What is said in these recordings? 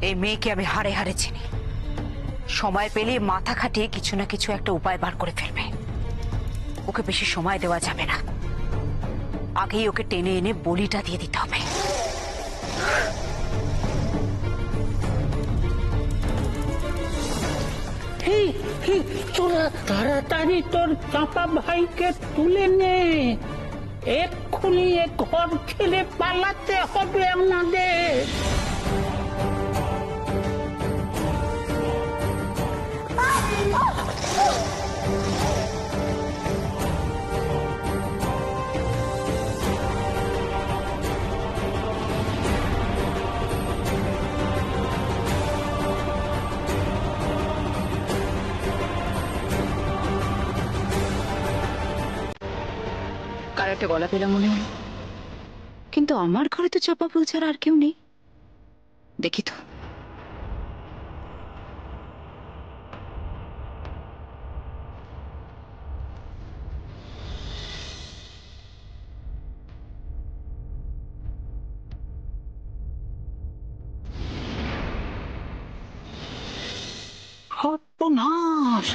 এই মেয়েকে আমি হাড়ে হাড়ে চিনি। সময় পেলে মাথা খাটিয়ে কিছু না কিছু একটা উপায় বার করে ফেলবে। ওকে বেশি সময় দেওয়া যাবে না, আগেই ওকে টেনে এনে বলিটা দিয়ে দিতে হবে। তোরা তাড়াতাড়ি তোর চাপা ভাইকে তুলে নে, এক্ষুনি এ ঘর ছেড়ে পালাতে হবে আমাদের। কার একটা গলা পেলাম মনে হলো, কিন্তু আমার ঘরে তো চাপা ফুল ছাড়া আর কেউ নেই। দেখি তো। সর্বনাশ,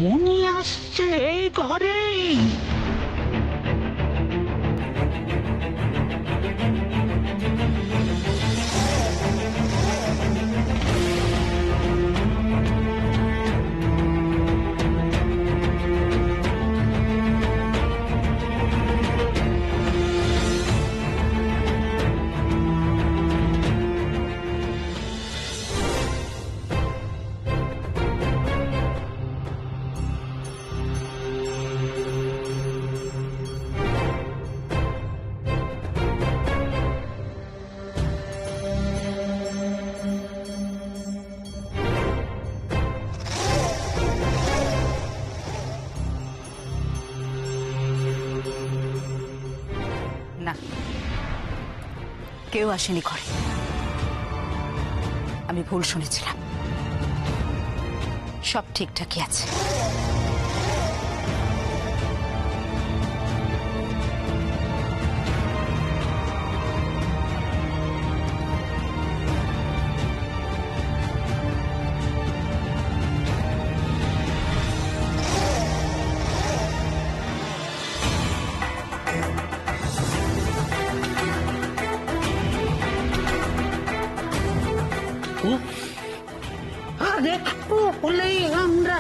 মনি আসছে এই ঘরে। না, কেউ আসেনি ঘরে। আমি ভুল শুনেছিলাম, সব ঠিকঠাকই আছে। আর একটু হলেই আমরা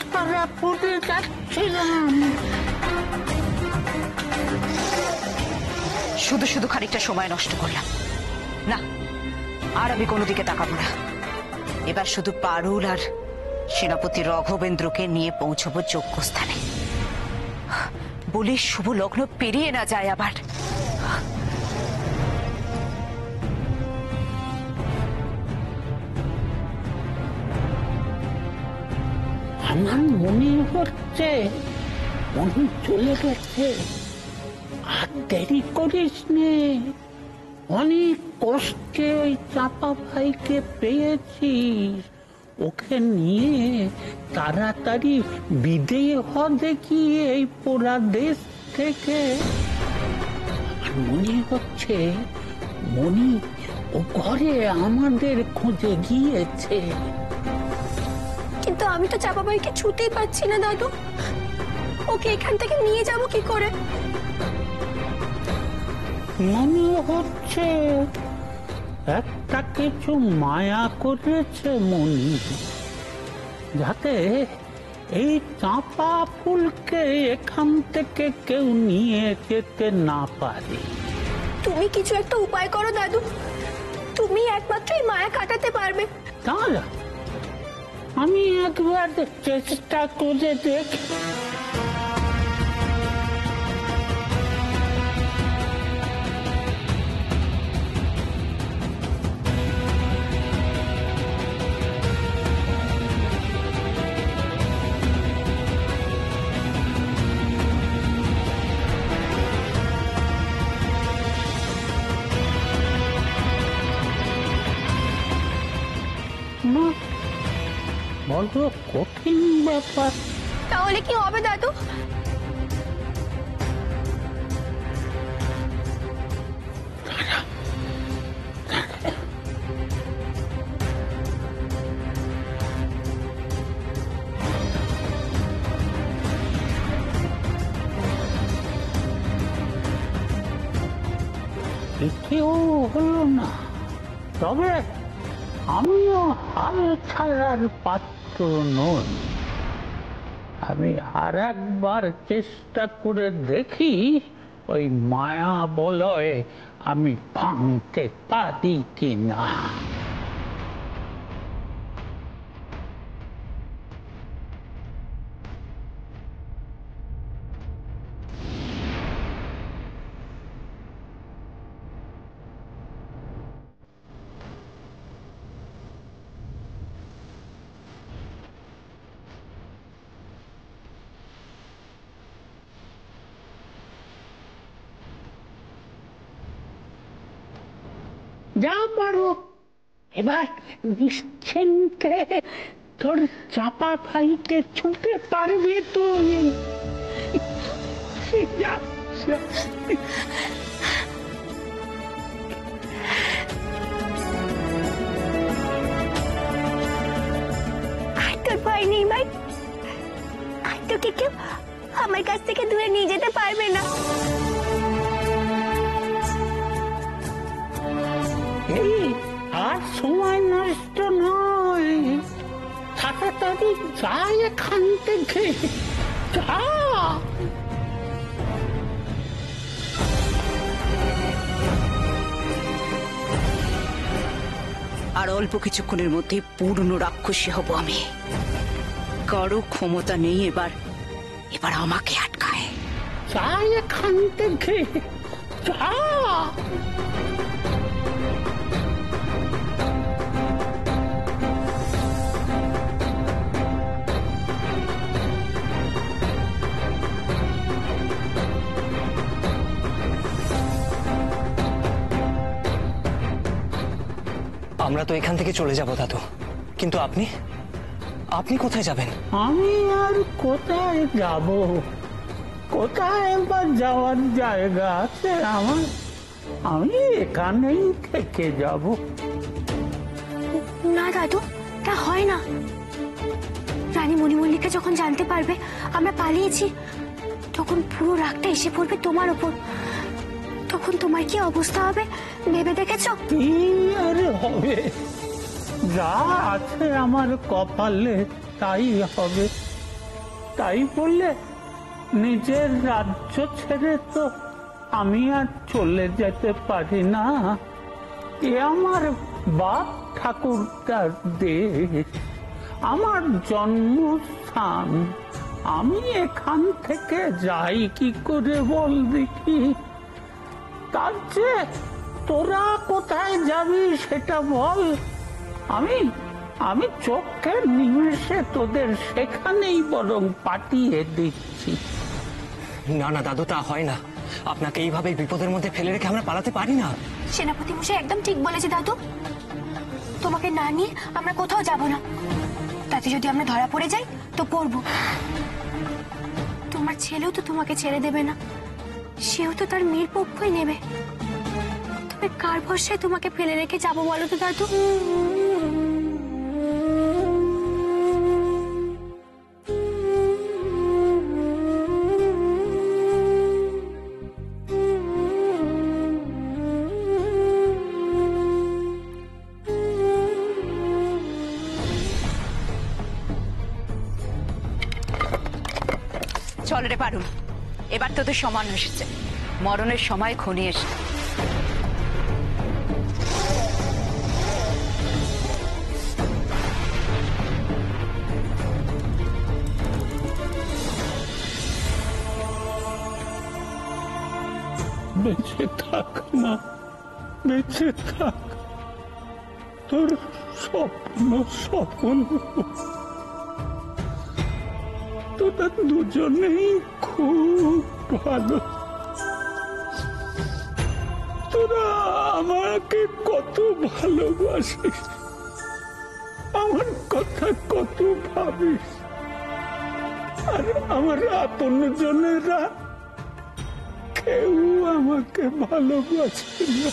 ধরা পড়ে যাচ্ছিলাম। শুধু শুধু খানিকটা সময় নষ্ট করলাম। না, আর আমি কোনো দিকে তাকাবো না। এবার শুধু পারুল আর সেনাপতি রঘবেন্দ্রকে নিয়ে পৌঁছবো যোগ্য স্থানে, বলে শুভ লগ্ন পেরিয়ে না যায় আবার। আমার মনে হচ্ছে মনে চলে গেছে। আর দেরি করিস নে, অনেক কষ্টে ওই চাপা ভাইকে পেয়েছিস। ওকে নিয়ে তাড়াতাড়ি বিদেয় হ দেখি এই পোড়া দেশ থেকে। আর মনে হচ্ছে মনি ও ঘরে আমাদের খোঁজে গিয়েছে। কিন্তু আমি তো চাপা ভাইকে ছুতেই পাচ্ছি না দাদু। ওকে এখান থেকে নিয়ে যাব কি করে? মনে হচ্ছে একটা কিছু মায়া করেছে মনি, যাতে এই চাপা ফুলকে এখান থেকে কেউ নিয়ে যেতে না পারে। তুমি কিছু একটা উপায় করো দাদু, তুমি একমাত্র এই মায়া কাটাতে পারবে। দাঁড়া, আমি একবার চেষ্টা করে দেখ। বড় কঠিন ব্যাপার। তাহলে কি হবে দাদু? কেউ হলো না, তবে আমিও হাল ছাড়ার পাত্র নই। আমি আর একবার চেষ্টা করে দেখি ওই মায়া বলয়ে আমি ভাঙতে পারি কিনা। যা পারো এবার নিশ্চিন্তে তোর চাপা ভাইকে ছুঁতে পারবে তুই। যা, যা। আর তোর ভয় নেই ভাই, আর তোকে কেউ আমার কাছ থেকে দূরে নিয়ে যেতে পারবে না। এই আর সময় নষ্ট নয়, তাড়াতাড়ি যাই এখান থেকে, যা। আর অল্প কিছুক্ষণের মধ্যে পূর্ণ রাক্ষসী হব আমি। কারো ক্ষমতা নেই এবার এবার আমাকে আটকায়। যাই এখান থেকে, যা। আমরা তো এখান থেকে চলে যাব দাদু, কিন্তু আপনি আপনি কোথায় যাবেন? আমি আর কোথায় যাব? কোথায় বা যাওয়ার জায়গা আছে আমার? আমি এখানেই থেকে যাব। না দাদু, তা হয় না। রানী মণিমল্লিকা যখন জানতে পারবে আমরা পালিয়েছি, তখন পুরো রাগটা এসে পড়বে তোমার ওপর। তখন তোমার কি অবস্থা হবে ভেবে দেখেছো? কি আর হবে? যা আছে আমার কপালে তাই হবে। তাই বললে নিজের রাজ্য ছেড়ে তো আমি আর চলে যেতে পারি না। এ আমার বাপ ঠাকুরদার দেশ, আমার জন্মস্থান। আমি এখান থেকে যাই কি করে বল দেখি? তার চেয়ে তোরা কোথায় যাবি সেটা বল। আমি আমি চোখের নিমেষে তোদের সেখানেই বরং পাঠিয়ে দিচ্ছি। না না দাদু, তা হয় না। আপনাকে এইভাবে বিপদের মধ্যে ফেলে রেখে আমরা পালাতে পারি না। সেনাপতি মশাই একদম ঠিক বলেছে দাদু। তোমাকে না নিয়ে আমরা কোথাও যাব না। তাতে যদি আমরা ধরা পড়ে যাই তো পড়বো। তোমার ছেলেও তো তোমাকে ছেড়ে দেবে না, সেও তো তার মেয়ের পক্ষই নেবে। তবে কার ভরসায় তোমাকে ফেলে রেখে যাবো বলো তো দাদু? চল রে পারুল, এবার তোদের সমান এসেছে, মরণের সময় ঘনিয়ে এসে। বেঁচে থাক মা, বেঁচে থাক। তোর স্বপ্ন সফল হোক। তোরা দুজনেই খুব ভালো। তোরা আমাকে কত ভালোবাসিস, আমার কথা কত ভাবিস। আর আমার আপন জনেরা কেউ আমাকে ভালোবাসে না।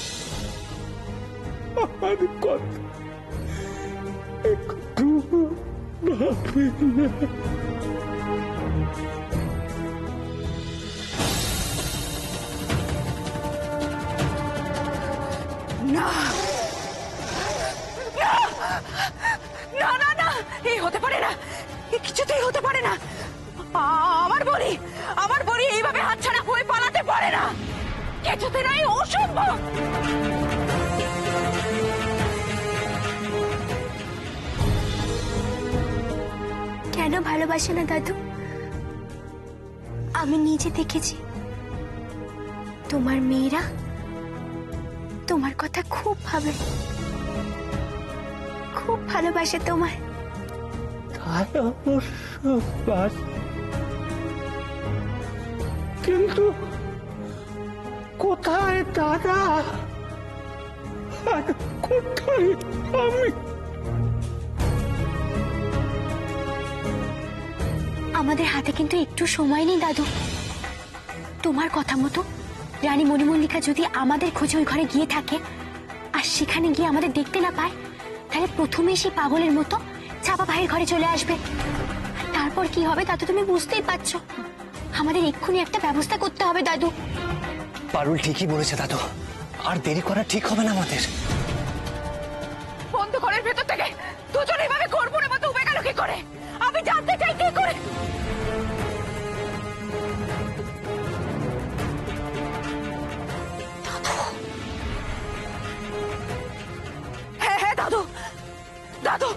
আমার কথা একটু ভাবে না। না না না না না, এই হতে পারে না, এই কিছুতেই হতে পারে না। আমার বলি এইভাবে হাতছাড়া হয়ে পালাতে পারে না, কিছুতে নাই, অসম্ভব। কেন ভালোবাসে না দাদু? আমি নিজে দেখেছি তোমার মেয়েরা তোমার কথা খুব ভাবে, খুব ভালোবাসে তোমায়। তাই অবশ্য বাস, কিন্তু কোথায় দাদা আর কোথায় আমি? আমাদের হাতে কিন্তু একটু সময় নেই দাদু। তোমার কথা মতো রানী মণিমল্লিকা যদি আমাদের খোঁজে ওই ঘরে গিয়ে থাকে আর সেখানে গিয়ে আমাদের দেখতে না পায়, তাহলে প্রথমে সে পাগলের মতো চাপা ভাইয়ের ঘরে চলে আসবে। তারপর কি হবে দাদু তুমি বুঝতেই পারছো। আমাদের এক্ষুনি একটা ব্যবস্থা করতে হবে দাদু। পারুল ঠিকই বলেছে দাদু, আর দেরি করা ঠিক হবে না আমাদের। বন্ধ ঘরের ভেতর থেকে দুজন এইভাবে গর্বনের মতো উবে গেল কি করে? আমি জানতে চাই কি করে। হ্যাঁ হ্যাঁ দাদু, দাদু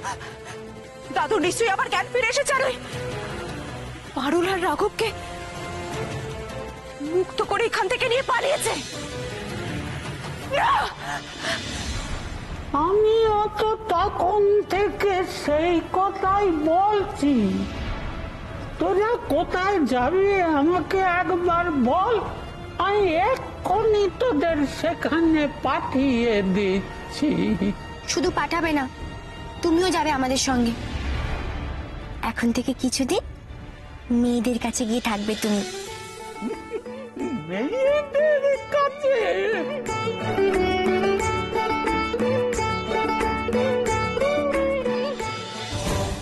দাদু নিশ্চয়ই আবার জ্ঞান ফিরে এসেছে। আর ওই পারুল আর রাঘবকে মুক্ত করে এখান থেকে নিয়ে পালিয়েছে। না! আমি অত তখন থেকে সেই কথাই বলছি, তোরা কোথায় যাবি আমাকে একবার বল, আমি এক্ষুনি তোদের সেখানে পাঠিয়ে দিচ্ছি। শুধু পাঠাবে না, তুমিও যাবে আমাদের সঙ্গে। এখন থেকে কিছুদিন মেয়েদের কাছে গিয়ে থাকবে তুমি। মেয়েদের কাছে?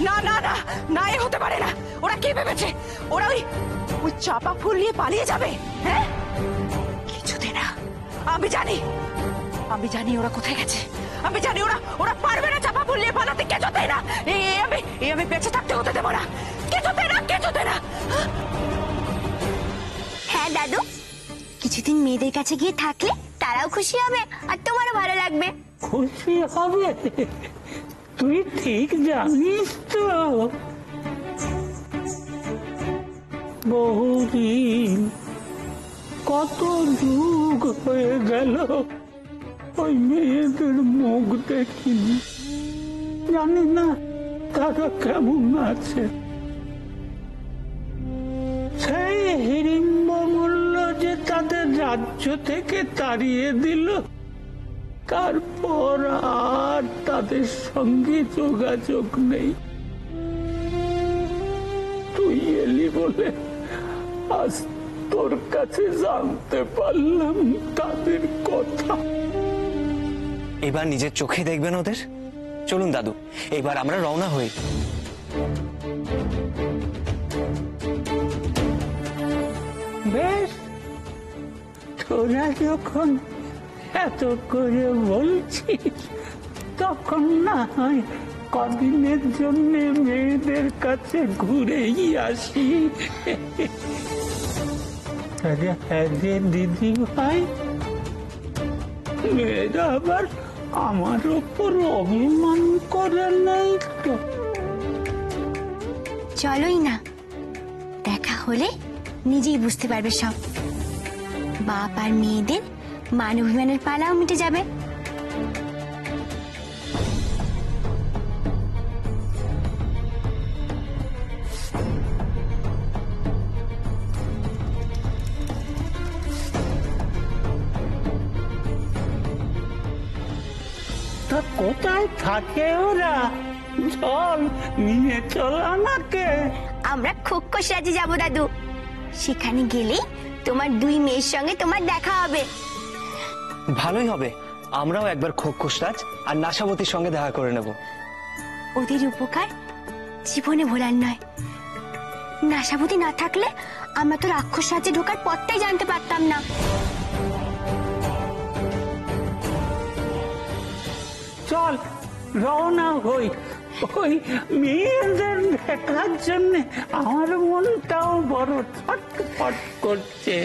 না না না না, এ হতে পারে না। ওরা কি ভেবেছে? ওরা ওই ওই চাপা ফুল নিয়ে পালিয়ে যাবে? হ্যাঁ, কিছুতে না। আমি জানি ওরা কোথায় গেছে। আমি জানি ওরা পারবে না চাপা ফুল নিয়ে পালাতে, কিছুতে না। আমি বেঁচে থাকতে হতে দেবো না, কিছুতে না, কিছুতে না। হ্যাঁ দাদু, কিছুদিন মেয়েদের কাছে গিয়ে থাকলে তারাও খুশি হবে আর তোমারও ভালো লাগবে। খুশি হবে? তুই ঠিক জানিস তো, বহুদিন, কত যুগ হয়ে গেল ওই মেয়েদের মুখ দেখিনি। জানি না তারা কেমন আছে। সেই হিড়িম্ব মূল্য যে তাদের রাজ্য থেকে তাড়িয়ে দিল, তারপর আর তাদের সঙ্গে যোগাযোগ নেই। তুই এলি বলে আজ তোর কাছে জানতে পারলাম তাদের কথা। এবার নিজের চোখে দেখবেন ওদের। চলুন দাদু, এবার আমরা রওনা হই। বেশ, তোরা যখন এত করে বলছিস, তখন না হয় কদিনের জন্য মেয়েদের কাছে ঘুরেই আসি। হ্যাঁ যে দিদি ভাই, মেয়েরা আবার আমার ওপর অভিমান করে নেই তো? চলোই না, দেখা হলে নিজেই বুঝতে পারবে সব। বাপ আর মেয়েদের মান অভিমানের পালাও মিটে যাবে। তা কোথায় থাকে ওরা? চল, নিয়ে চল আমাকে। আমরা খোকস রাজ্যে যাবো দাদু। সেখানে গেলে তোমার দুই মেয়ের সঙ্গে তোমার দেখা হবে। ভালোই হবে, আমরাও একবার খোকসরাজ আর নাসাবতীর সঙ্গে দেখা করে নেব। ওদের উপকার জীবনে ভোলার নয়। নাসাবতী না থাকলে আমরা তো রাক্ষস রাজ্যে ঢোকার পথটাই জানতে পারতাম না। চল রওনা হই। ওই মেয়েদের দেখার জন্য আমার মনটাও বড় ছটফট করছে।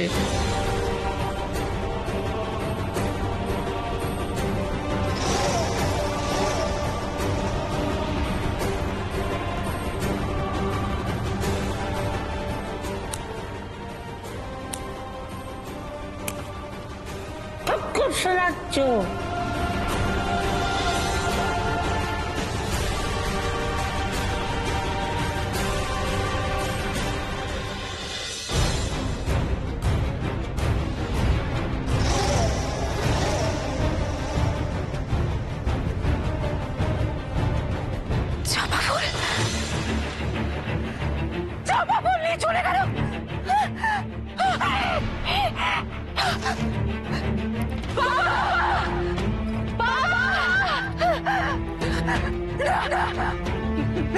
সরাচ্ছ চাপা ফুল, চাপা ফুল নিয়ে চলে গেল।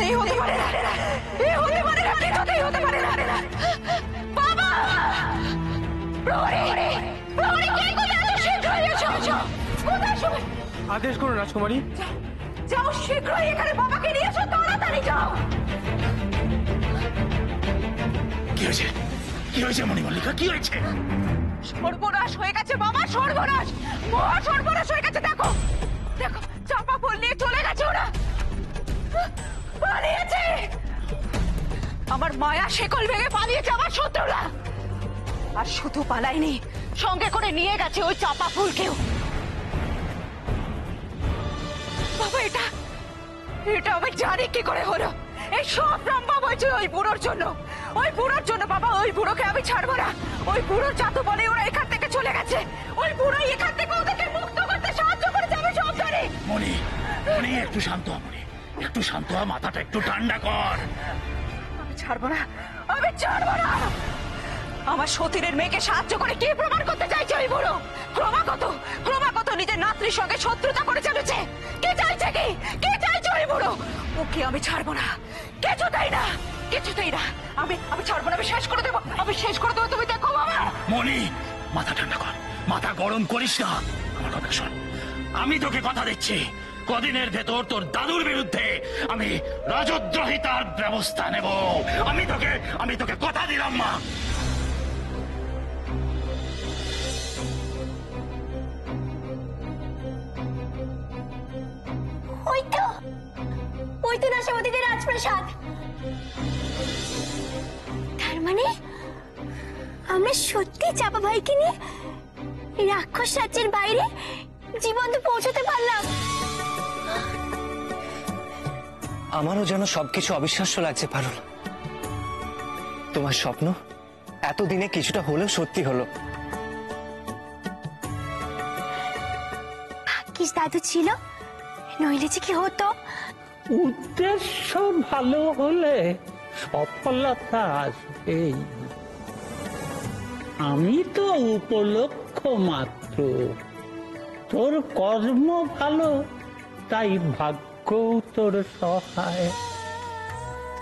এই হতে পারে না, এই হতে পারে না, কিছুতেই হতে পারে না। বাবা! প্রহরী! প্রহরী, কে কোথায় আছো? শীঘ্রই এসো। কোথায় শুনে? আদেশ করুন রাজকুমারী। যাও শীঘ্রই এখানে বাবাকে নিয়ে এসো, তাড়াতাড়ি যাও। কি হয়েছে? কি হয়েছে মণিমল্লিকা? কি হয়েছে? সর্বনাশ হয়ে গেছে বাবা, সর্বনাশ, মহা সর্বনাশ হয়ে গেছে। দেখো দেখো, চাপা ফুল নিয়ে চলে গেছে ওরা, পালিয়েছে। আমার মায়া শেকল ভেঙে পালিয়েছে আমার শত্রুরা। আর শুধু পালায়নি, সঙ্গে করে নিয়ে গেছে ওই চাপা ফুলকেও। বাবা, এটা এটা আমি জানি কি করে হলো। এই সব সম্ভব হয়েছে ওই বুড়োর জন্য, ওই বুড়োর জন্য। বাবা, ওই বুড়োকে আমি ছাড়বো না। ওই বুড়োর জাদু বলে ওরা এখান থেকে চলে গেছে। ওই বুড়োই এখান থেকে ওদেরকে মুক্ত করতে সাহায্য করেছে, আমি সব জানি। মণি, মণি একটু শান্ত হ। মণি একটু শান্ত হ, মাথাটা একটু ঠান্ডা কর। আমি ছাড়বো না, আমি ছাড়বো না। আমার সতীরের মেয়েকে সাহায্য করে কি প্রমাণ করতে চাইছে ওই বুড়ো? ক্রমাগত ক্রমাগত নিজের নাতনির সঙ্গে শত্রুতা করে চলেছে। কে চাইছে কি? কে চাইছে ওই বুড়ো? ওকে আমি ছাড়বো না, কিছুতেই না, কিছুতেই না। আমি ছাড়বো না, আমি শেষ করে দেবো, আমি শেষ করে দেবো। তুমি দেখো বাবা। মণি, মাথা ঠান্ডা কর, মাথা গরম করিস না। আমার কথা শোন, আমি তোকে কথা দিচ্ছি, কদিনের ভেতর তোর দাদুর বিরুদ্ধে আমি রাজদ্রোহিতার ব্যবস্থা নেব। আমি তোকে কথা দিলাম মা। ওই তো নাশাবতীদের রাজপ্রাসাদ। তার মানে আমরা সত্যি চাপা ভাইকে নিয়ে রাক্ষস রাজ্যের বাইরে জীবন্ত পৌঁছতে পারলাম। আমারও যেন সবকিছু অবিশ্বাস্য লাগছে পারুল। তোমার স্বপ্ন এতদিনে কিছুটা হলেও সত্যি হলো। ভাগ্যিস দাদু ছিল, নইলে যে কি হতো। উদ্দেশ্য ভালো হলে সফলতা আসবেই। আমি তো উপলক্ষ মাত্র, তোর কর্ম ভালো, তাই ভাগ্য তোর সহায়।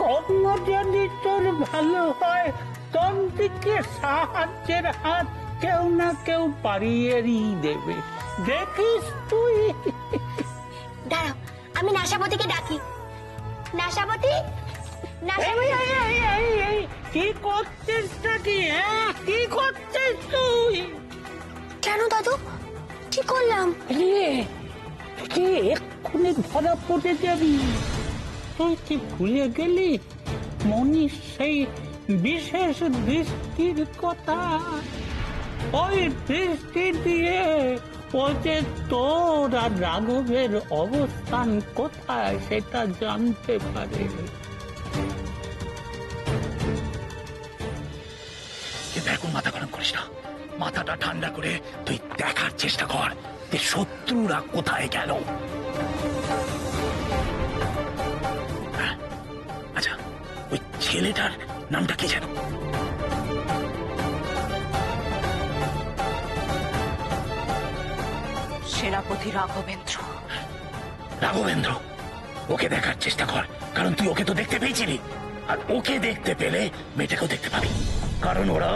কর্ম যদি তোর ভালো হয়, তোর দিকে সাহায্যের হাত কেউ না কেউ পাড়িয়েই দেবে, দেখিস তুই। দাঁড়াও, আমি নাশাবতীকে ডাকি। নাশাবতী, কি করছিস নাকি? কি করছিস তুই? কেন দাদু, কি করলাম? কি এক্ষুনি ধরা পড়ে যাবি? তুই কি ভুলে গেলি মনীষ সেই বিশেষ দৃষ্টির কথা? ওই দৃষ্টি দিয়ে ও যে তোর আর রাঘবের অবস্থান কোথায় সেটা জানতে পারে। কিন্তু এখন মাথা গরম করিস না, মাথাটা ঠান্ডা করে তুই দেখার চেষ্টা কর যে শত্রুরা কোথায় গেল। আচ্ছা, ওই ছেলেটার নামটা কি যেন? সেনাপতি রাঘবেন্দ্র। রাঘবেন্দ্র, ওকে দেখার চেষ্টা কর, কারণ তুই ওকে তো দেখতে পেয়েছিলি, আর ওকে দেখতে পেলে মেয়েটাকেও দেখতে পাবি, কারণ ওরা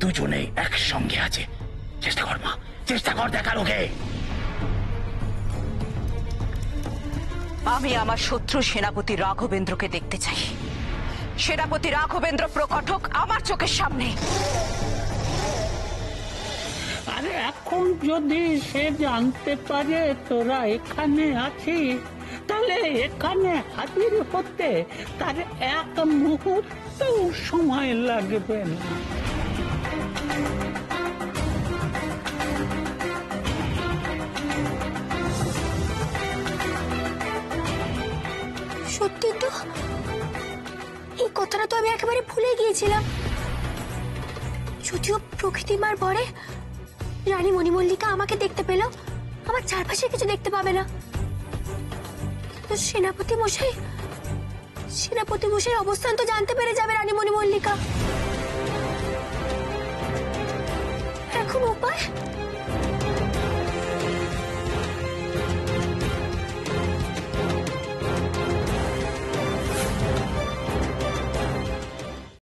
দুজনে একসঙ্গে আছে। চেষ্টা কর মা, চেষ্টা কর দেখার ওকে। আমি আমার শত্রু সেনাপতি রাঘবেন্দ্রকে দেখতে চাই। সেনাপতি রাঘবেন্দ্র প্রকট হোক আমার চোখের সামনে। আরে এখন যদি সে জানতে পারে তোরা এখানে আছিস, তাহলে এখানে হাজির হতে তার এক মুহূর্ত সময় লাগবে না। সত্যি তো, এই কথাটা তো আমি একেবারে ভুলে গিয়েছিলাম। যদিও প্রকৃতিমার পরে রানী মণিমল্লিকা আমাকে দেখতে পেল, আমার চারপাশে কিছু দেখতে পাবে না। কিন্তু সেনাপতি মশাই অবস্থান তো জানতে পেরে যাবে রানী মণিমল্লিকা।